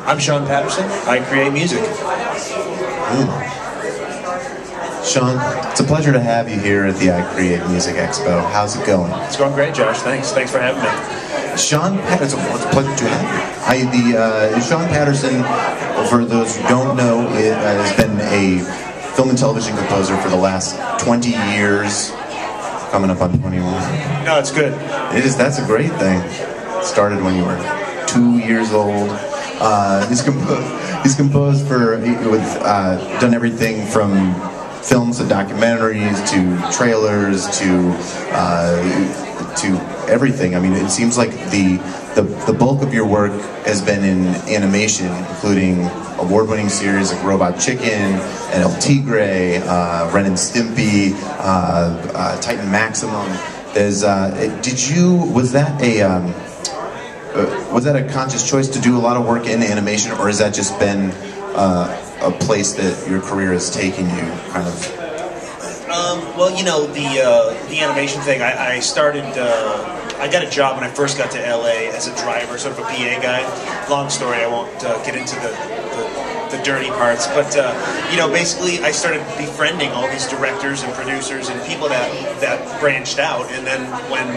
I'm Shawn Patterson. I create music. Shawn, it's a pleasure to have you here at the I Create Music Expo. How's it going? It's going great, Josh. Thanks for having me. Shawn Patterson, it's a pleasure to have you. Shawn Patterson, for those who don't know, has been a film and television composer for the last 20 years, coming up on 21. No, it's good. It is. That's a great thing. It started when you were 2 years old. He's composed for, done everything from films to documentaries to trailers to everything. I mean, it seems like the bulk of your work has been in animation, including award-winning series like Robot Chicken and El Tigre, Ren and Stimpy, Titan Maximum. Was that a conscious choice to do a lot of work in animation, or has that just been a place that your career has taken you, kind of? Well, you know, the animation thing, I started, I got a job when I first got to LA as a driver, sort of a PA guy. Long story, I won't get into the dirty parts, but you know, basically I started befriending all these directors and producers and people that branched out, and then when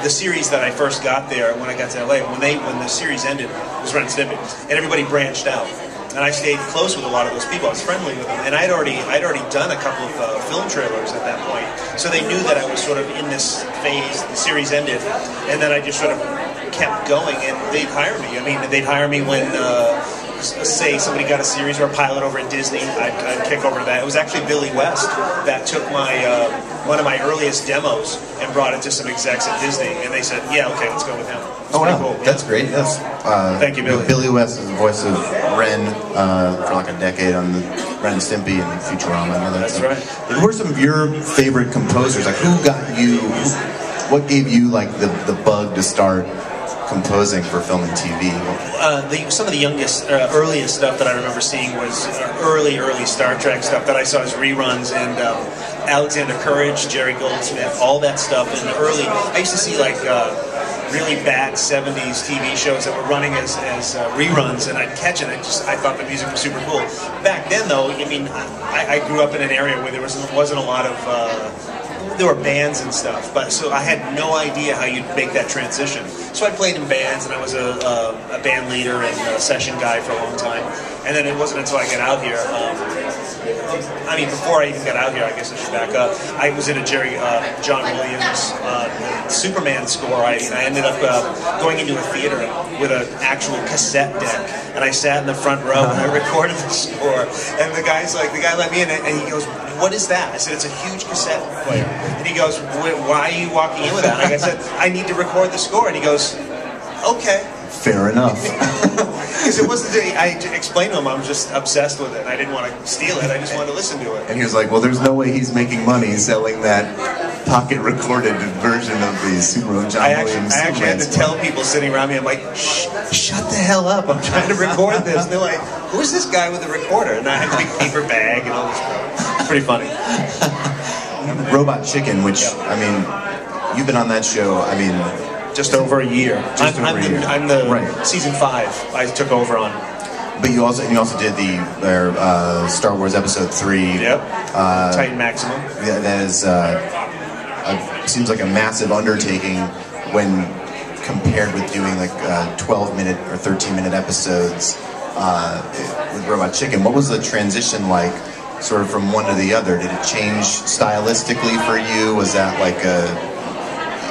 the series that I first got there, when I got to LA, when the series ended, it was Ren and Stimpy, and everybody branched out. And I stayed close with a lot of those people. I was friendly with them, and I'd already done a couple of film trailers at that point, so they knew that I was sort of in this phase. The series ended, and then I just sort of kept going, and they'd hire me. I mean, they'd hire me when, say, somebody got a series or a pilot over at Disney. I'd kick over to that. It was actually Billy West that took my one of my earliest demos and brought it to some execs at Disney, and they said, "Yeah, okay, let's go with him." Oh wow, cool. That's great. That's thank you, Billy. Billy West is the voice of Ren for like a decade on the Ren and Stimpy and Futurama and all that. That's right. Who are some of your favorite composers? Like, who got you? What gave you like the bug to start composing for film and TV? Some of the earliest stuff that I remember seeing was early Star Trek stuff that I saw as reruns, and Alexander Courage, Jerry Goldsmith, all that stuff. And I used to see like really bad 70s TV shows that were running as reruns, and I'd catch it. I thought the music was super cool. Back then, though, I mean, I grew up in an area where there wasn't a lot of there were bands and stuff, but so I had no idea how you'd make that transition. So I played in bands, and I was a band leader and a session guy for a long time. And then it wasn't until I got out here, I mean, before I even got out here, I guess I should back up, I was in a John Williams Superman score. I ended up going into a theater with an actual cassette deck, and I sat in the front row and I recorded the score. And the guy let me in, and he goes, "What is that?" I said, "It's a huge cassette player." And he goes, "Why are you walking in with that?" And I said, "I need to record the score." And he goes, "Okay." Fair enough. Because it wasn't. I explained to him I'm just obsessed with it. I didn't want to steal it. I just wanted to listen to it. And he was like, "Well, there's no way he's making money selling that pocket-recorded version of the John Williams." I actually had to tell people sitting around me, I'm like, "Shh, shut the hell up! I'm trying to record this." And they're like, "Who's this guy with the recorder?" And I had a big paper bag and all this stuff. It's pretty funny. Robot Chicken, which I mean, you've been on that show. I mean. Just over a year. I'm the right. Season 5 I took over on. But you also did the Star Wars Episode 3. Yep. Titan Maximum. Yeah, that is seems like a massive undertaking when compared with doing like 12-minute or 13-minute episodes with Robot Chicken. What was the transition like, sort of from one to the other? Did it change stylistically for you? Was that like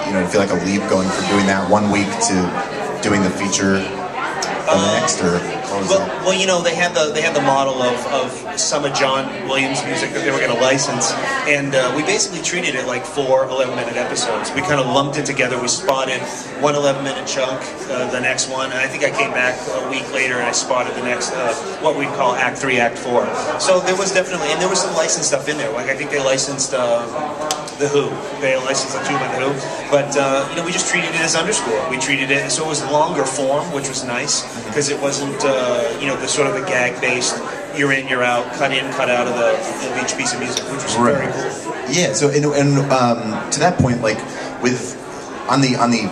I feel like a leap going from doing that 1 week to doing the feature the next, or what was that? Well, you know, they had the model of some of John Williams' music that they were going to license, and we basically treated it like 4 11-minute episodes. We kind of lumped it together. We spotted one 11-minute chunk, the next one, and I think I came back a week later and I spotted the next, what we'd call Act 3, Act 4. So there was definitely, and there was some licensed stuff in there. Like I think they licensed The Who. They licensed the tune by The Who. But, you know, we just treated it as underscore. We treated it, so it was longer form, which was nice, because it wasn't, you know, the sort of the gag-based, you're in, you're out, cut in, cut out of each piece of music, which was very cool. Yeah, so, and to that point, like, on the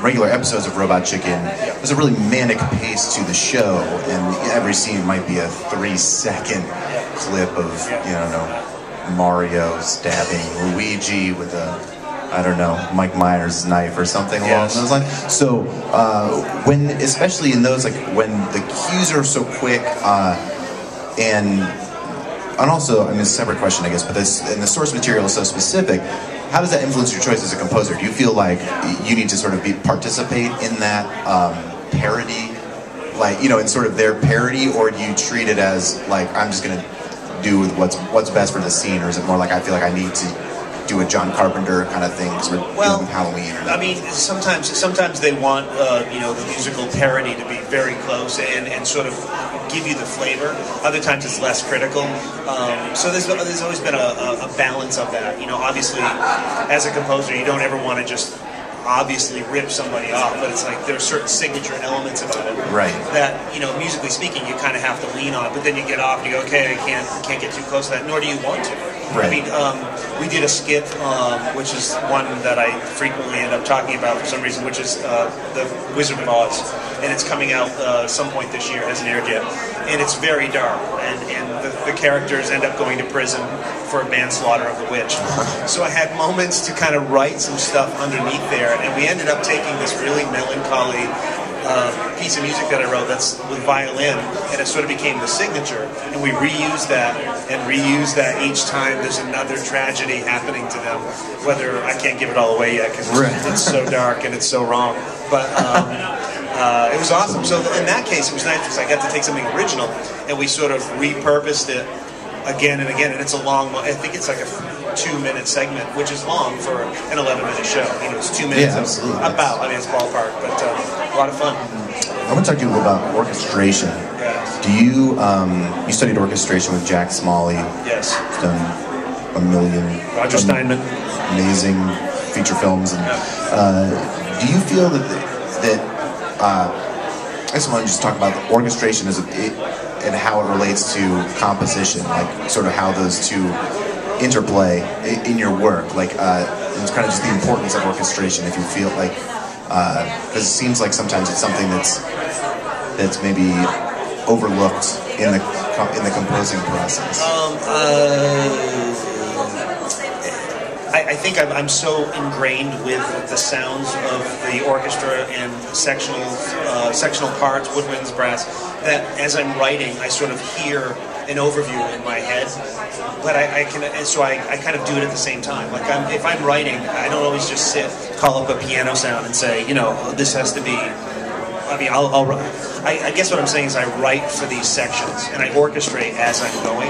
regular episodes of Robot Chicken, there's a really manic pace to the show, and every scene might be a 3-second clip of, you know, Mario stabbing Luigi with a, I don't know, Mike Myers' knife or something along those lines. So when, especially in those, like when the cues are so quick, and also, I mean, it's a separate question, I guess, but this, and the source material is so specific, how does that influence your choice as a composer? Do you feel like you need to sort of participate in that parody, like, you know, in sort of their parody, or do you treat it as like, I'm just going to do with what's best for the scene, or is it more like I feel like I need to do a John Carpenter kind of thing because we're doing Halloween? Or I mean, sometimes they want you know, the musical parody to be very close and sort of give you the flavor. Other times it's less critical. So there's always been a balance of that. You know, obviously, as a composer, you don't ever want to just obviously rip somebody off, but it's like there's certain signature elements about it that, you know, musically speaking, you kind of have to lean on. But then you get off and you go, okay, I can't get too close to that, nor do you want to. I mean, we did a skit, which is one that I frequently end up talking about for some reason, which is The Wizard of Oz, and it's coming out some point this year, hasn't aired yet, and it's very dark, and the characters end up going to prison for manslaughter of the witch. So I had moments to kind of write some stuff underneath there, and we ended up taking this really melancholy piece of music that I wrote that's with violin, and it sort of became the signature, and we reused that each time there's another tragedy happening to them. Whether, I can't give it all away yet because it's so dark and it's so wrong, but it was awesome. So in that case it was nice because I got to take something original and we sort of repurposed it again and again, and it's a long, I think it's like a 2-minute segment, which is long for an 11-minute show. You know, it's 2 minutes about, I mean, it's ballpark, but a lot of fun. I want to talk to you a little about orchestration. Do you, you studied orchestration with Jack Smalley. Yes. He's done a million. Roger Steinman. Amazing feature films. And do you feel that I just want to just talk about the orchestration and how it relates to composition, like sort of how those two interplay in your work, like it's kind of just the importance of orchestration, if you feel like, because it seems like sometimes it's something that's maybe overlooked in the composing process. I think I'm so ingrained with the sounds of the orchestra and sectional parts, woodwinds, brass, that as I'm writing, I sort of hear an overview in my head, but I kind of do it at the same time. Like if I'm writing, I don't always just call up a piano sound and say, you know, this has to be. I mean, I guess what I'm saying is I write for these sections and I orchestrate as I'm going,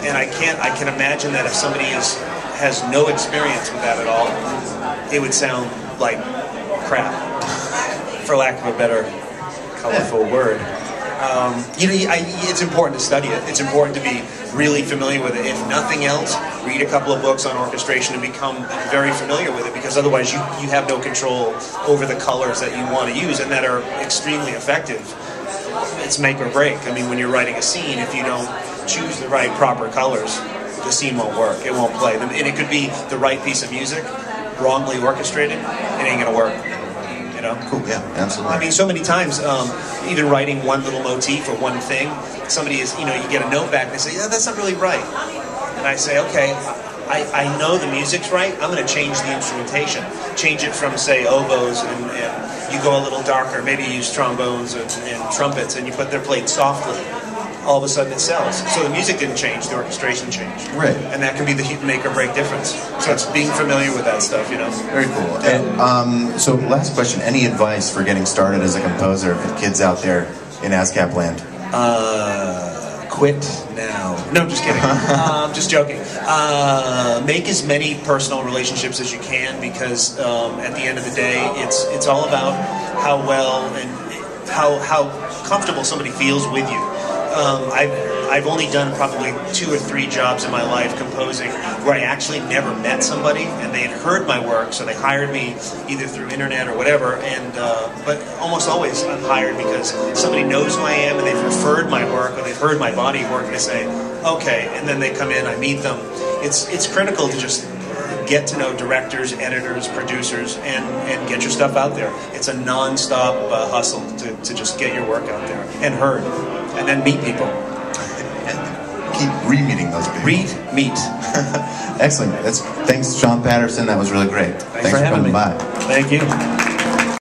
and I can imagine that if somebody has no experience with that at all, it would sound like crap, for lack of a better colorful word. You know, it's important to study it. It's important to be really familiar with it. If nothing else, read a couple of books on orchestration and become very familiar with it, because otherwise you have no control over the colors that you want to use and that are extremely effective. It's make or break. I mean, when you're writing a scene, if you don't choose the right proper colors, the scene won't work. It won't play. And it could be the right piece of music, wrongly orchestrated, it ain't gonna work. You know? Cool, yeah, absolutely. I mean, so many times, even writing one little motif or one thing, somebody is, you know, you get a note back and they say, yeah, that's not really right. And I say, okay, I know the music's right, I'm going to change the instrumentation. Change it from, say, oboes, and you go a little darker, maybe you use trombones and trumpets, and you put their plate softly. All of a sudden it sells. So the music didn't change, the orchestration changed. Right. And that can be the make or break difference. So it's being familiar with that stuff, you know? Very cool. And so last question, any advice for getting started as a composer for kids out there in ASCAP land? Quit now. No, I'm just kidding. I'm just joking. Make as many personal relationships as you can, because at the end of the day, it's all about how well and how comfortable somebody feels with you. I've only done probably 2 or 3 jobs in my life composing where I actually never met somebody, and they had heard my work, so they hired me either through internet or whatever. And but almost always I'm hired because somebody knows who I am and they've referred my work or they've heard my body of work, and they say, okay, and then they come in, I meet them. It's critical to just get to know directors, editors, producers, and get your stuff out there. It's a non-stop hustle to just get your work out there and heard, and then meet people. Keep re-meeting those people. Meet. Excellent. Thanks, Shawn Patterson. That was really great. Thanks for coming having me. by. Thank you.